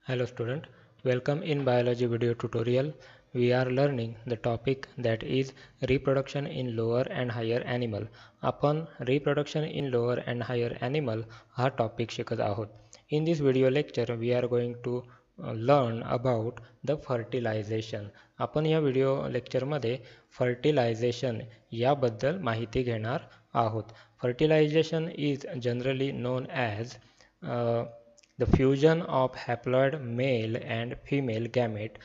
Hello student, welcome in biology video tutorial. We are learning the topic that is reproduction in lower and higher animal. आपण reproduction in lower and higher animal हा topic शिकत आहोत. In this video lecture we are going to learn about the fertilization. आपण या video लेक्चरमध्ये fertilization याबद्दल माहिती घेणार आहोत. Fertilization is generally known as the fusion of haploid male and female gamete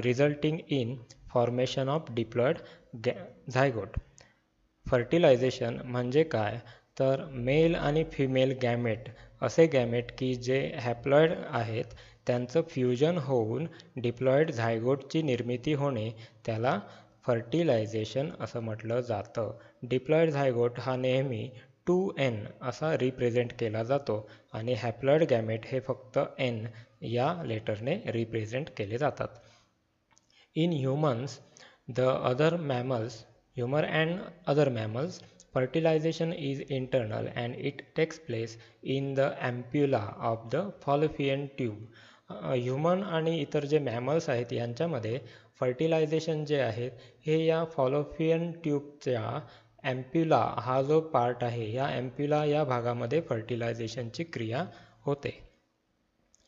resulting in formation of diploid zygote. Fertilization म्हणजे काय तर मेल आणि फिमेल गॅमेट असे गॅमेट की जे हॅप्लॉइड आहेत त्यांचं फ्युजन होऊन डिप्लॉइड झायगोटची निर्मिती होणे त्याला फर्टिलायझेशन असं म्हटलं जातं. डिप्लॉइड झायगोट हा नेहमी 2n असा रिप्रेझेंट केला जातो आणि हॅप्लॉइड गॅमेट हे फक्त n या लेटरने रिप्रेझेंट केले जातात. In humans humor and other mammals, fertilization is internal and it takes place in the ampulla of the fallopian tube. Human आणि इतर जे मॅमल्स आहेत यांच्यामध्ये फर्टिलायझेशन जे आहे हे या फॉलोपियन ट्यूबच्या एम्प्युला हा जो पार्ट आहे या एम्प्युला या भागामध्ये फर्टिलायझेशनची क्रिया होते.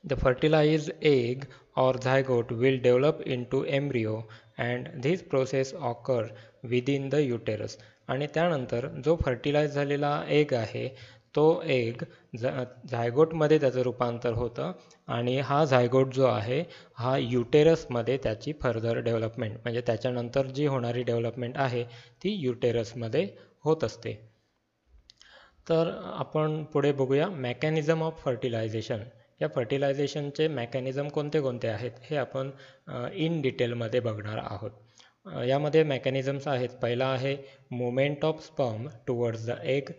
The fertilized egg or zygote will develop into embryo and this process occur within the uterus. आणि त्यानंतर जो फर्टिलाइज झालेला एग आहे तो एग झायगोटमध्ये त्याचं रूपांतर होतं आणि हा झायगोट जो आहे हा युटेरसमध्ये त्याची फर्दर डेव्हलपमेंट म्हणजे त्याच्यानंतर जी होणारी डेव्हलपमेंट आहे ती युटेरसमध्ये होत असते. तर आपण पुढे बघूया मेकॅनिझम ऑफ फर्टिलायझेशन. या फर्टिलायझेशनचे मेकॅनिझम कोणते कोणते आहेत हे आपण इन डिटेलमध्ये बघणार आहोत. यामध्ये मेकॅनिझम्स आहेत. पहिला आहे movement of sperm towards the egg,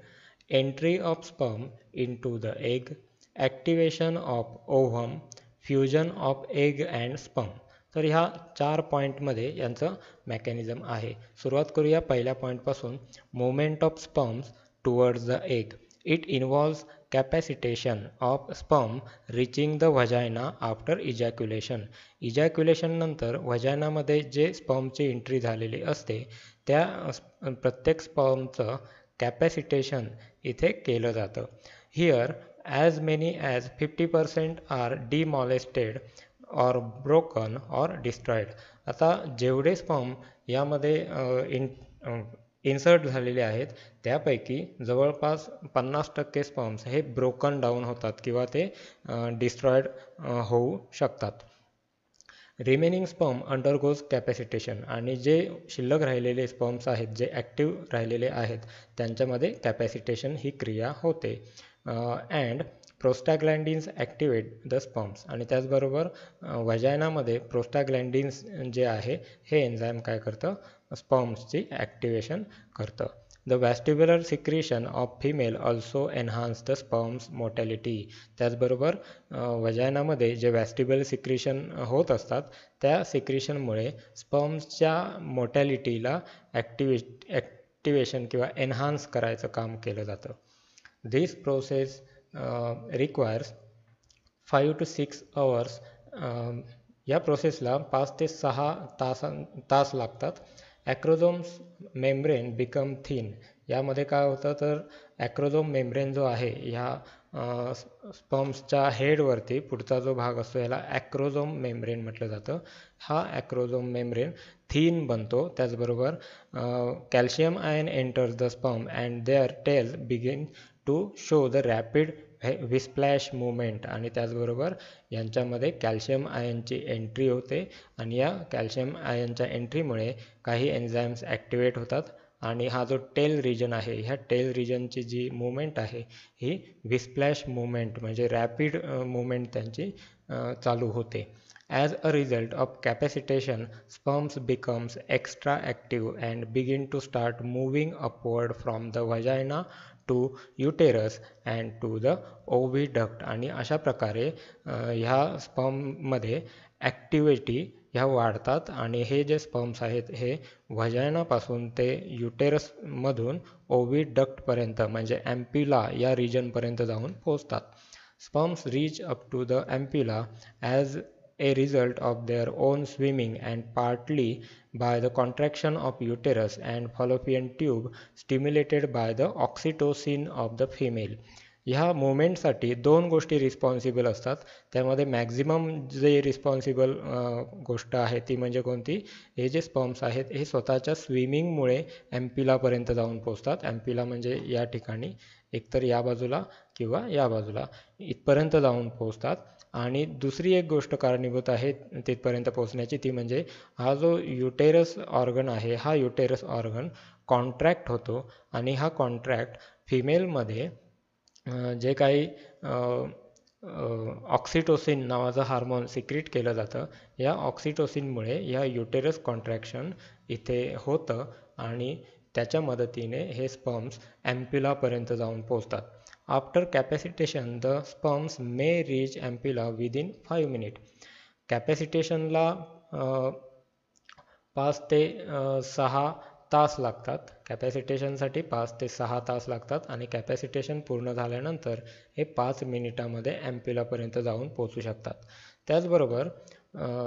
entry of sperm into the egg, activation of ovum, fusion of egg and sperm. तर ह्या 4 पॉईंटमध्ये यांचं मेकॅनिझम आहे. सुरुवात करूया पहिल्या पॉईंटपासून. Movement of sperms towards the egg. It involves capacitation of sperm reaching the vagina after ejaculation. Ejaculation नंतर व्हजायनामध्ये जे स्पर्मची एंट्री झालेली असते त्या प्रत्येक स्पर्मचं कॅपॅसिटेशन इथे केलं जातं. Here as many as 50% are demolished or broken or destroyed. आता जेवढे स्पर्म यामध्ये इन्सर्ट झालेले आहेत त्यापैकी जवळपास 50% स्पर्म्स हे ब्रोकन डाऊन होतात किंवा ते डिस्ट्रॉइड होऊ शकतात. Remaining sperm undergoes capacitation. आणि जे शिल्लक राहिलेले स्पर्म्स आहेत जे ॲक्टिव्ह राहिलेले आहेत त्यांच्यामध्ये कॅपॅसिटेशन ही क्रिया होते. And prostaglandins activate the sperms. आणि त्याचबरोबर व्हजायनामध्ये प्रोस्टाग्लँडिन्स जे आहे हे एन्झाईम काय करतं स्पर्म्सची ॲक्टिवेशन करतं. The vestibular secretion of female also enhance the sperms motility. त्याचबरोबर व्हजायनामध्ये जे व्हॅस्टिब्युलर सिक्रिशन होत असतात त्या सिक्रिशनमुळे स्पर्म्सच्या मोटॅलिटीला ॲक्टिवेशन किंवा एन्हान्स करायचं काम केलं जातं. दिस प्रोसेस रिक्वायर्स 5 to 6 hours. या प्रोसेसला 5 ते 6 तास लागतात. ॲक्रोझोम्स मेम्ब्रेन बिकम थिन. यामध्ये काय होतं तर ॲक्रोझोम मेम्ब्रेन जो आहे ह्या स्पर्म्सच्या हेडवरती पुढचा जो भाग असतो याला ॲक्रोझोम मेम्ब्रेन म्हटलं जातं. हा ॲक्रोझोम मेम्ब्रेन थिन बनतो. त्याचबरोबर calcium ion enters the sperm and their tail begin to show the rapid whiplash movement. आणि त्याचबरोबर यांच्यामध्ये कॅल्शियम आयनची एंट्री होते आणि या कॅल्शियम आयनच्या एंट्रीमुळे काही एन्झाईम्स ॲक्टिवेट होतात आणि हा जो टेल रिजन आहे ह्या टेल रिजनची जी मुवमेंट आहे ही विस्प्लॅश मुवमेंट म्हणजे रॅपिड मुवमेंट त्यांची चालू होते. As a result of capacitation, sperms becomes extra active and begin to start moving upward from the vagina to uterus and to the oviduct. आणि अशा प्रकारे ह्या स्पर्ममध्ये ॲक्टिव्हिटी ह्या वाढतात आणि हे जे स्पर्म्स आहेत हे व्हजायनापासून ते युटेरसमधून ओविडक्टपर्यंत म्हणजे ॲम्प्युला या रिजनपर्यंत जाऊन पोहोचतात. Sperms reach up to the ampulla as a result of their own swimming and partly by the contraction of uterus and fallopian tube stimulated by the oxytocin of the female. ह्या मुवमेंटसाठी दोन गोष्टी रिस्पॉन्सिबल असतात. त्यामध्ये maximum जे responsible गोष्ट आहे ती म्हणजे कोणती? हे जे स्पर्म्स आहेत हे स्वतःच्या स्विमिंगमुळे ॲम्प्युलापर्यंत जाऊन पोचतात. ॲम्प्युला म्हणजे या ठिकाणी एकतर या बाजूला किंवा या बाजूला इथपर्यंत जाऊन पोचतात. आणि दुसरी एक गोष्ट कारणीभूत आहे तिथपर्यंत पोचण्याची, ती म्हणजे हा जो युटेरस ऑर्गन आहे, हा युटेरस ऑर्गन कॉन्ट्रॅक्ट होतो आणि हा कॉन्ट्रॅक्ट फिमेलमध्ये जे काही ऑक्सिटोसिन नावाचं हार्मोन सिक्रीट केलं जातं, या ऑक्सिटोसिनमुळे या युटेरस कॉन्ट्रॅक्शन इथे होतं आणि त्याच्या मदतीने हे स्पर्म्स ॲम्प्युलापर्यंत जाऊन पोचतात. After capacitation the sperms may reach ampulla within 5 minute. कॅपॅसिटेशनला 5 ते 6 तास लागतात. कॅपॅसिटेशनसाठी 5 ते 6 तास लागतात आणि कॅपॅसिटेशन पूर्ण झाल्यानंतर हे 5 मिनिटामध्ये ॲम्प्युलापर्यंत जाऊन पोचू शकतात. त्याचबरोबर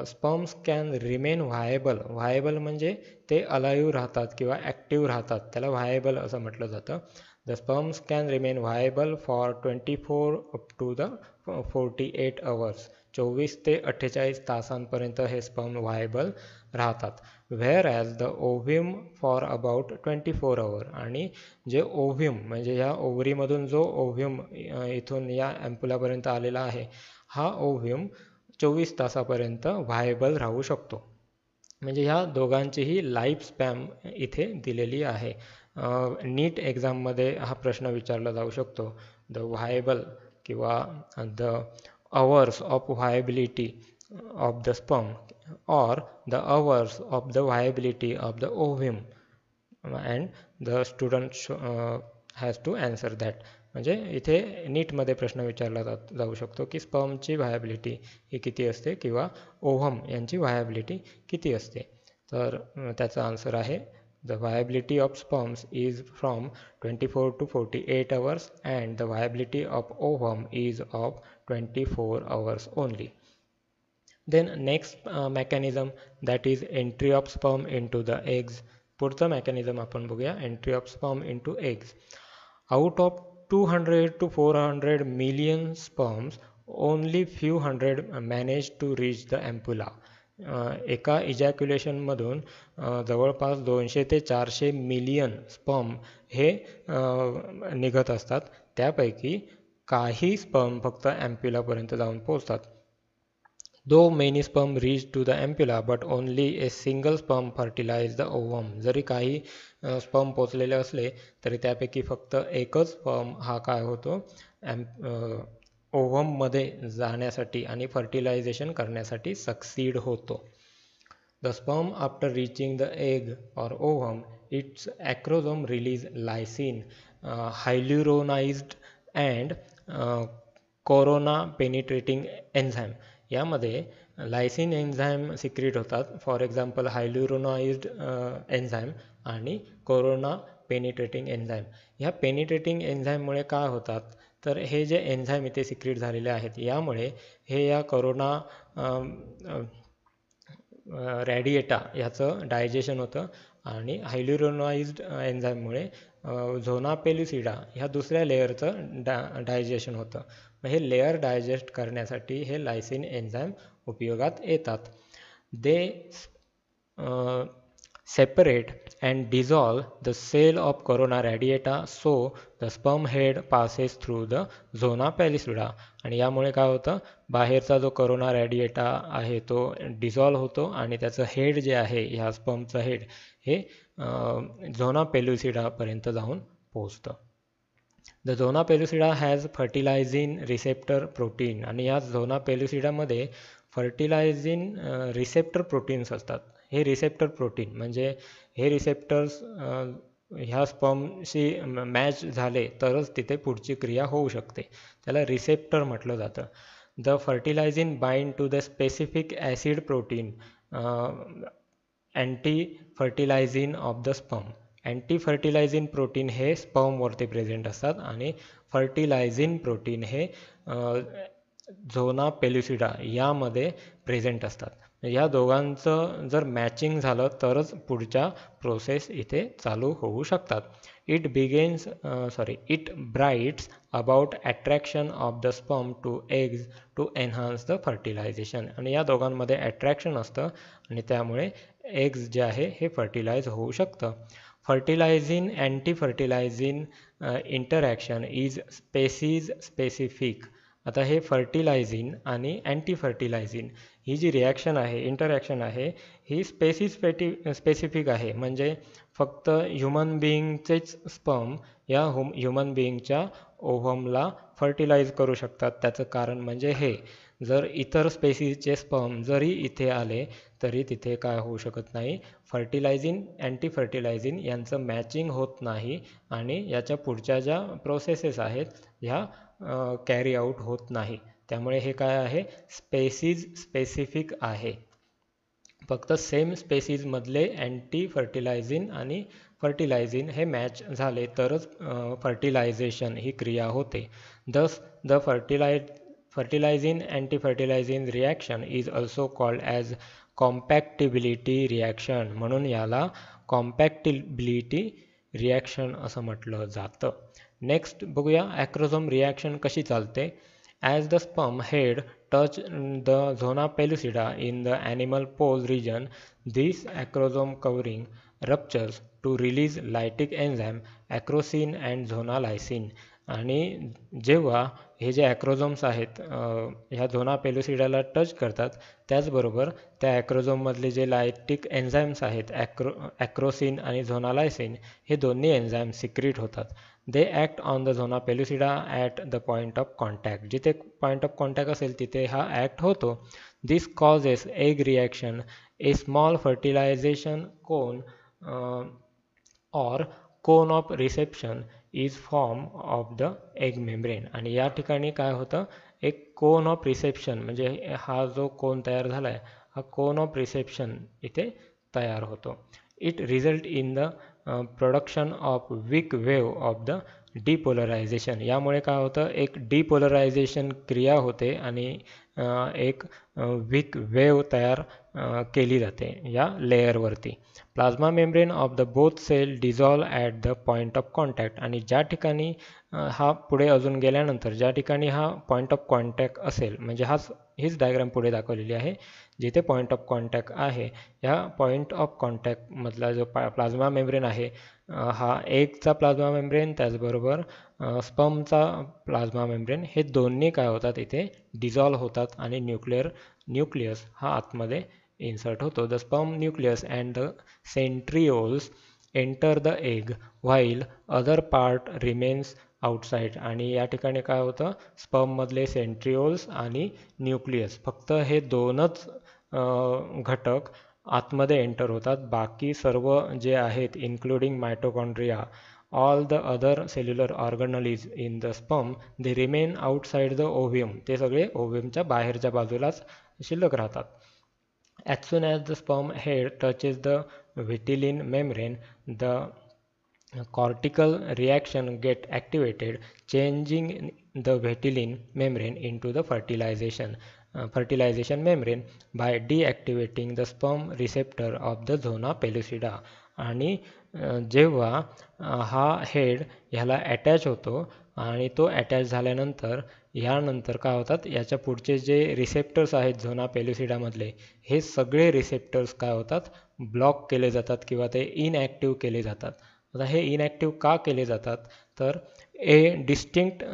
स्पर्म्स कॅन रिमेन व्हायबल म्हणजे ते अलाईव्ह राहतात किंवा ॲक्टिव्ह राहतात, त्याला व्हायबल असं म्हटलं जातं. The sperms can remain viable for 24 up to the 48 hours. 24 ते 48 तासांपर्यंत हे स्पर्म व्हायबल राहतात. Whereas the ovum for about 24 hour. आणि जे ओव्ह्यूम म्हणजे ह्या ओव्हरीमधून जो ओव्ह्यूम इथून या ॲम्प्युलापर्यंत आलेला आहे, हा ओव्ह्यूम 24 तासापर्यंत व्हायबल राहू शकतो. म्हणजे ह्या दोघांचीही लाईफ स्पॅम इथे दिलेली आहे. नीट एक्झाममध्ये हा प्रश्न विचारला जाऊ शकतो. द व्हायबल किंवा the hours of viability of the sperm or the hours of the viability of the ovum and the student has to answer that. म्हणजे इथे नीटमध्ये प्रश्न विचारला जाऊ शकतो की स्पर्मची व्हायबिलिटी ही किती असते किंवा ओव्हम यांची व्हायबिलिटी किती असते. तर त्याचा आन्सर आहे the viability of sperms is from 24 to 48 hours and the viability of ovum is of 24 hours only. Then next mechanism, that is entry of sperm into the eggs. पुढचं mechanism आपण बघूया, entry of sperm into eggs. Out of 200 to 400 million sperms, only few hundred manage to reach the ampulla. एका इजॅक्युलेशनमधून जवळपास 200 ते 400 million sperm हे निघत असतात. त्यापैकी काही स्पर्म फक्त ॲम्प्युलापर्यंत जाऊन पोचतात. Though many sperm reach to the ampulla, but only a single sperm fertilize the ovum. जरी काही स्पर्म पोचलेले असले तरी त्यापैकी फक्त एकच स्पर्म हा काय होतो, ओव्हममध्ये जाण्यासाठी आणि फर्टिलायझेशन करण्यासाठी सक्सीड होतो. The sperm after reaching the egg और ovum, its acrosome release lysin, hyaluronidase and corona penetrating enzyme. यामध्ये लायसिन एन्झाईम सिक्रीट होतात. फॉर एक्झाम्पल हायल्युरोनाइज्ड एन्झाईम आणि कोरोना पेनिट्रेटिंग एन्झाईम. ह्या पेनिट्रेटिंग एन्झाईममुळे काय होतात, तर हे जे एन्झाईम इथे सिक्रीट झालेले आहेत यामुळे हे या कोरोना रॅडिएटा ह्याचं डायजेशन होतं आणि हायल्युरोनाइज्ड एन्झाईममुळे झोना पेलुसिडा ह्या दुसऱ्या लेअरचं डायजेशन होतं. मग हे लेअर डायजेस्ट करण्यासाठी हे लायसिन एन्झाईम उपयोगात येतात. दे separate and dissolve the cell of corona radiata, so the sperm head passes through the zona pellucida. आणि यामुळे काय होतं, बाहेरचा जो कोरोना रॅडिएटा आहे तो डिझॉल्व होतो आणि त्याचं हेड जे आहे, ह्या स्पर्मचं हेड हे झोना पेलुसिडापर्यंत जाऊन पोचतं. The zona pellucida has fertilizin receptor protein. आणि या झोना पेलुसिडामध्ये फर्टिलायझिन रिसेप्टर प्रोटीन्स असतात. हे रिसेप्टर प्रोटीन म्हणजे हे रिसेप्टर्स ह्या स्पर्मशी मॅच झाले तरच तिथे पुढची क्रिया होऊ शकते, त्याला रिसेप्टर म्हटलं जातं. The fertilizin bind to the specific acid protein anti fertilizin of the sperm. Anti fertilizing protein हे स्पर्मवरती प्रेझेंट असतात आणि फर्टिलायझिंग प्रोटीन हे झोना पेल्युसिडा यामध्ये प्रेझेंट असतात. या दोघांचं जर मॅचिंग झालं तरच पुढच्या प्रोसेस इथे चालू होऊ शकतात. It brights about attraction of the sperm to eggs to enhance the fertilization. आणि या दोघांमध्ये अट्रॅक्शन असतं आणि त्यामुळे एग्ज जे आहे हे फर्टिलाइज होऊ शकतं. फर्टिलायझिंग anti फर्टिलायझिंग interaction is species specific. आता हे फर्टिलायझिंग आणि अँटी फर्टिलायझिंग ही जी रिॲक्शन आहे, इंटरॅक्शन आहे, ही स्पेसिफिक आहे. म्हणजे फक्त ह्युमन बिईंगचेच स्पर्म या ह्युमन बिईंगच्या ओव्हमला फर्टिलाइज करू शकतात. त्याचं कारण म्हणजे हे, जर इतर स्पेसीजचे स्पर्म जरी इथे आले तरी तिथे काय होऊ शकत नाही, फर्टिलायझिंग अँटी फर्टिलायझिंग यांचं मॅचिंग होत नाही आणि याच्या पुढच्या ज्या प्रोसेसेस आहेत ह्या कॅरी आऊट होत नाही. त्यामुळे हे काय आहे, स्पेसीज स्पेसिफिक आहे. फक्त सेम स्पेसीजमधले अँटी फर्टिलायझिंग आणि फर्टिलायझिंग हे मॅच झाले तरच फर्टिलायझेशन ही क्रिया होते. दस the fertilizing anti-fertilizing reaction is also called as compatibility reaction. म्हणून याला compatibility reaction असं म्हटलं जातं. नेक्स्ट बघूया ॲक्रोझोम रिॲक्शन कशी चालते. As the sperm head touch the zona pellucida in the animal pole region, this acrosome covering ruptures to release lytic enzyme acrosin and zona lysine. आणि जेव्हा हे जे ॲक्रोझोम्स आहेत ह्या झोना पेल्युसिडाला टच करतात, त्याचबरोबर त्या ॲक्रोझोममधले जे लायटिक एन्झाईम्स आहेत ॲक्रोसिन आणि झोनालायसिन हे दोन्ही एन्झाईम सिक्रीट होतात. They act on the zona pellucida at the point of contact. जिथे पॉईंट ऑफ कॉन्टॅक्ट असेल तिथे हा ॲक्ट होतो. This causes egg reaction, a small fertilization cone or cone of reception is form of the egg membrane. आणि या ठिकाणी काय होतं, एक कोन ऑफ रिसेप्शन म्हणजे हा जो कोन तयार झाला आहे हा कोन ऑफ रिसेप्शन इथे तयार होतो. It result in the production of weak wave of the depolarization. यामुळे काय होतं, एक डिपोलरायझेशन क्रिया होते आणि एक वीक वेव्ह तयार केली जाते या लेअरवरती. Plasma membrane of the both cell dissolve at the point of contact. आणि ज्या ठिकाणी हा पुढे अजून गेल्यानंतर ज्या ठिकाणी हा पॉईंट ऑफ कॉन्टॅक्ट असेल, म्हणजे हीच डायग्राम पुढे दाखवलेली आहे, जिथे पॉईंट ऑफ कॉन्टॅक्ट आहे ह्या पॉईंट ऑफ कॉन्टॅक्टमधला जो प्लाझ्मा मेम्ब्रेन आहे हा एगचा प्लाझ्मा मेम्ब्रेन त्याचबरोबर स्पर्मचा प्लाझ्मा मेम्ब्रेन हे दोन्ही काय होतात इथे डिझॉल्व होतात आणि न्यूक्लियस हा आतमध्ये इन्सर्ट होतो. The sperm nucleus and the centrioles enter the egg while other part remains outside. आणि या ठिकाणी काय होतं, स्पर्ममधले सेंट्रिओल्स आणि न्यूक्लियस फक्त हे दोनच घटक आतमध्ये एंटर होतात. बाकी सर्व जे आहेत including mitochondria, all the other cellular organelles in the sperm they remain outside the ovum. ते सगळे ओव्हियमच्या बाहेरच्या बाजूलाच शिल्लक राहतात. As soon as the sperm head touches the vitelline membrane, the cortical reaction get activated, changing the vitelline membrane into the fertilization membrane by deactivating the sperm receptor of the zona pellucida. आणि जेव्हा हा head ह्याला attach होतो आणि तो attach झाल्यानंतर यानंतर काय होतात, याच्या पुढचे जे रिसेप्टर्स आहेत झोना पेल्युसिडामधले हे सगळे रिसेप्टर्स काय होतात, ब्लॉक केले जातात किंवा ते इनॲक्टिव्ह केले जातात. आता हे इनॲक्टिव्ह का केले जातात, तर a distinct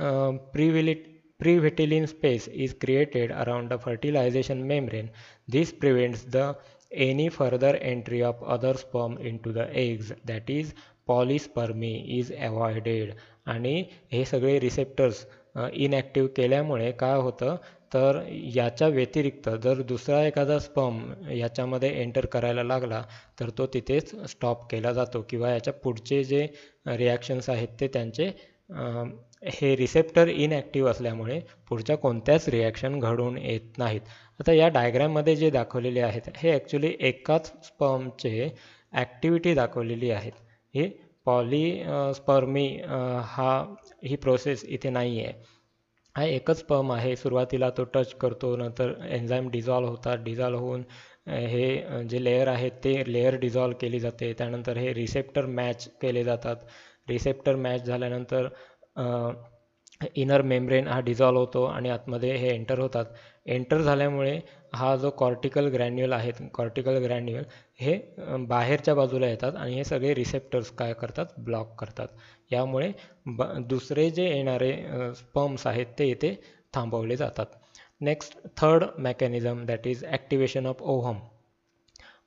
previtelline space is created around the fertilization membrane. This prevents the any further entry of other sperm into the eggs, that is polyspermy is avoided. आणि हे सगळे रिसेप्टर्स इनॲक्टिव्ह केल्यामुळे काय होतं, तर याच्या व्यतिरिक्त जर दुसरा एखादा स्पर्म याच्यामध्ये एंटर करायला लागला तर तो तिथेच स्टॉप केला जातो किंवा याच्या पुढचे जे रिॲक्शन्स आहेत ते त्यांचे हे रिसेप्टर इनॲक्टिव्ह असल्यामुळे पुढच्या कोणत्याच रिॲक्शन घडून येत नाहीत. आता या डायग्रॅममध्ये जे दाखवलेले आहेत हे ॲक्च्युली एकाच स्पर्मचे ॲक्टिव्हिटी दाखवलेली आहेत. ही पॉलीस्पर्मी ही प्रोसेस इथे नाही आहे. हा एकच स्पर्म आहे. सुरुवातीला तो टच करतो, नंतर एन्झाईम डिझॉल्व्ह होतात, डिझॉल्व्ह होऊन जे लेयर आहेत ते लेयर डिझॉल्व्ह केली जाते. त्यानंतर हे रिसेप्टर मॅच केले जातात. रिसेप्टर मॅच झाल्यानंतर इनर मेम्ब्रेन हा डिझॉल्व्ह होतो आणि आतमध्ये हे एंटर होतात. एंटर झाल्यामुळे हा जो कॉर्टिकल ग्रॅन्युल आहेत, कॉर्टिकल ग्रॅन्युल हे बाहेरच्या बाजूला येतात आणि हे सगळे रिसेप्टर्स काय करतात, ब्लॉक करतात. यामुळे दुसरे जे येणारे स्पर्म्स आहेत ते इथे थांबवले जातात. Next third mechanism that is activation of ovum.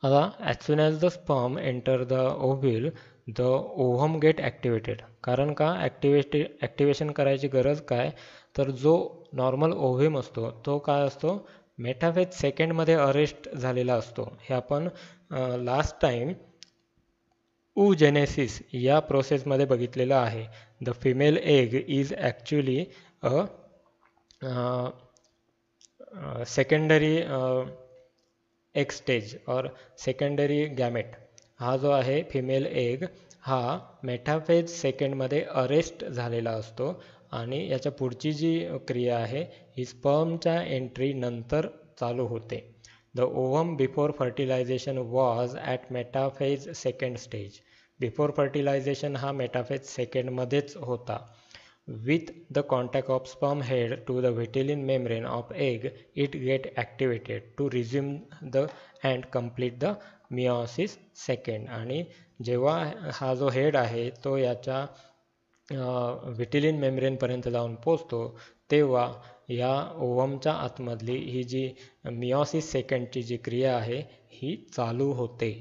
आता as soon as the sperm enter the ovule the ovum get activated. कारण का ॲक्टिवेशन करायची गरज काय, तर जो नॉर्मल ओव्हम असतो तो काय असतो, मेटाफेज सेकंडमध्ये अरेस्ट झालेला असतो. हे आपण लास्ट टाइम oogenesis या प्रोसेसमध्ये बघितलेलं आहे. The female egg is actually a secondary egg stage और सेकंडरी गॅमेट. हा जो आहे फिमेल एग हा मेटाफेज सेकंडमध्ये अरेस्ट झालेला असतो आणि याच्या पुढची जी क्रिया आहे ही स्पर्मच्या एंट्री नंतर चालू होते. The ovum before fertilization was at metaphase second stage. Before fertilization हा मेटाफेज सेकंडमध्येच होता. With the contact of sperm head to the vitelline membrane of egg, it get activated to resume the and complete the meiosis second. आणि जेव्हा हा जो head आहे तो याच्या व्हिटिलिन मेम्ब्रेनपर्यंत जाऊन पोचतो तेव्हा या ओव्हमच्या आतमधली ही जी मिओसिस सेकंडची जी क्रिया आहे ही चालू होते.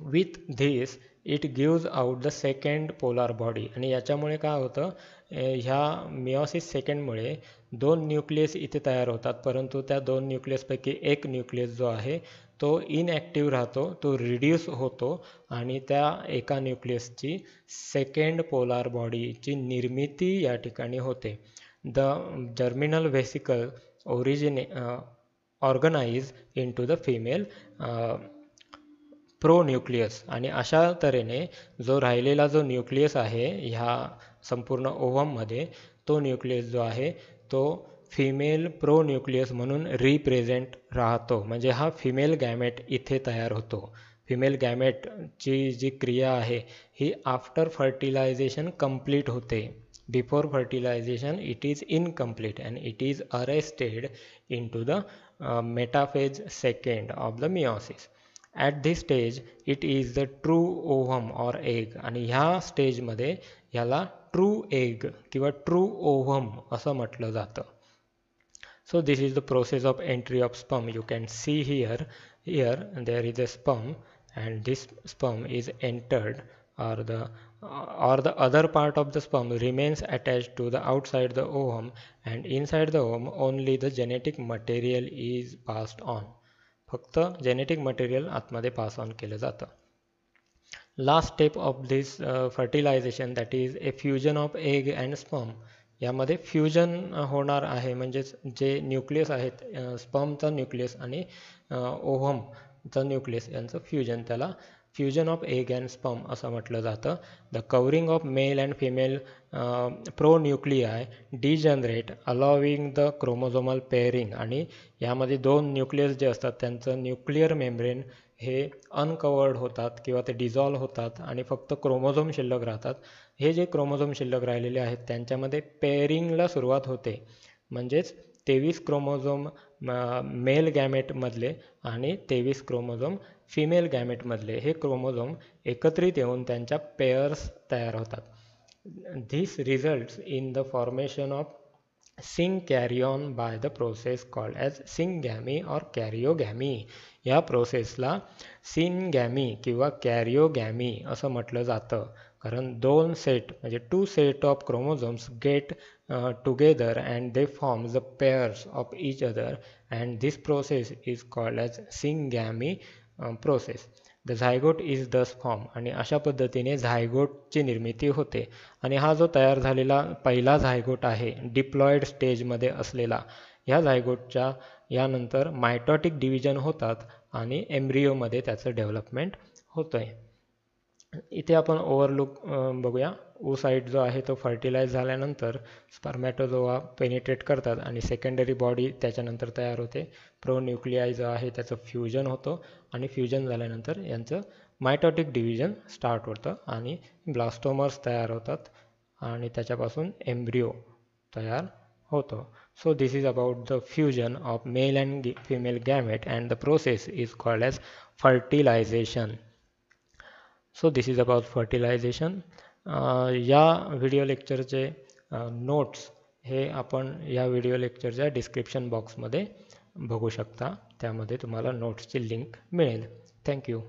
With this it gives out the second polar body. आणि याच्यामुळे काय होतं, ह्या मिओसिस सेकंडमुळे दोन न्यूक्लियस इथे तयार होतात, परंतु त्या दोन न्यूक्लियसपैकी एक न्यूक्लियस जो आहे तो इनॲक्टिव्ह राहतो, तो रिड्यूस होतो आणि त्या एका न्यूक्लियसची सेकंड पोलार बॉडीची निर्मिती या ठिकाणी होते. The germinal vesicle organize in to the female pro nucleus. आणि अशा तऱ्हेने जो राहिलेला जो न्यूक्लियस आहे ह्या संपूर्ण ओव्हममध्ये तो न्यूक्लियस जो आहे तो फिमेल प्रो न्यूक्लियस म्हणून रिप्रेझेंट राहतो. म्हणजे हा फिमेल गॅमेट इथे तयार होतो. फिमेल गॅमेटची जी क्रिया आहे ही आफ्टर फर्टिलायझेशन कंप्लीट होते. Before fertilization it is incomplete and it is arrested in to the metaphase second of the meiosis. At this stage it is the true ovum or egg. आणि ह्या स्टेजमध्ये ह्याला true egg किंवा true ovum असं म्हटलं जातं. So this is the process of entry of sperm. You can see here there is a sperm and this sperm is entered, or the other part of the sperm remains attached to the outside the ovum, and inside the ovum only the genetic material is passed on. फक्त genetic material आतमध्ये pass on केलं जातं. Last step of this fertilization that is a fusion of egg and sperm. यामध्ये fusion होणार आहे, म्हणजेच जे nucleus आहेत स्पर्मचा न्यूक्लियस आणि ओव्हमचा न्यूक्लियस यांचं फ्युजन, त्याला fusion of egg and sperm असं म्हटलं जातं. The covering of male and female pronuclei degenerate allowing the chromosomal pairing. आणि यामध्ये दोन न्यूक्लियस जे असतात त्यांचं न्यूक्लिअर मेम्ब्रेन हे अनकवर्ड होतात किंवा ते डिझॉल्व्ह होतात आणि फक्त क्रोमोझोम शिल्लक राहतात. हे जे क्रोमोझोम शिल्लक राहिलेले आहेत त्यांच्यामध्ये पेअरिंगला सुरुवात होते. म्हणजेच 23 क्रोमोझोम मेल गॅमेटमधले आणि 23 क्रोमोझोम फिमेल गॅमेटमधले हे क्रोमोझोम एकत्रित येऊन त्यांच्या पेअर्स तयार होतात. This results in the formation of synkaryon by the process called as syngamy or karyogamy. या प्रोसेसला सिंगॅमी किंवा कॅरिओगॅमी असं म्हटलं जातं, कारण दोन सेट म्हणजे 2 set of chromosomes get together and they form the pairs of each other and this process is called as syngamy process. The zygote is thus form. आणि अशा पद्धतीने झायगोटची निर्मिती होते. आणि हा जो तयार झालेला पहिला झायगोट आहे डिप्लॉइड स्टेजमध्ये असलेला, ह्या झायगोटच्या यानंतर मायटॉटिक डिव्हिजन होतात आणि एम्ब्रिओमध्ये त्याचं डेव्हलपमेंट होतं आहे. इथे आपण ओव्हरलुक बघूया. साईट जो आहे तो फर्टिलाइज झाल्यानंतर स्पर्मॅटोझोआ पेनिट्रेट करतात आणि सेकंडरी बॉडी त्याच्यानंतर तयार होते. प्रोन्यूक्लियाय जो आहे त्याचं फ्युजन होतं आणि फ्युजन झाल्यानंतर यांचं मायटोटिक डिव्हिजन स्टार्ट होतं आणि ब्लास्टोमर्स तयार होतात आणि त्याच्यापासून एम्ब्रिओ तयार होतो. So this is about the fusion of male and female gamete, and the process is called as fertilization. So this is about fertilization. या व्हिडिओ लेक्चरचे नोट्स हे आपण या व्हिडिओ लेक्चरच्या डिस्क्रिप्शन बॉक्समध्ये बघू शकता. त्यामध्ये तुम्हाला नोट्सची लिंक मिळेल. थँक्यू.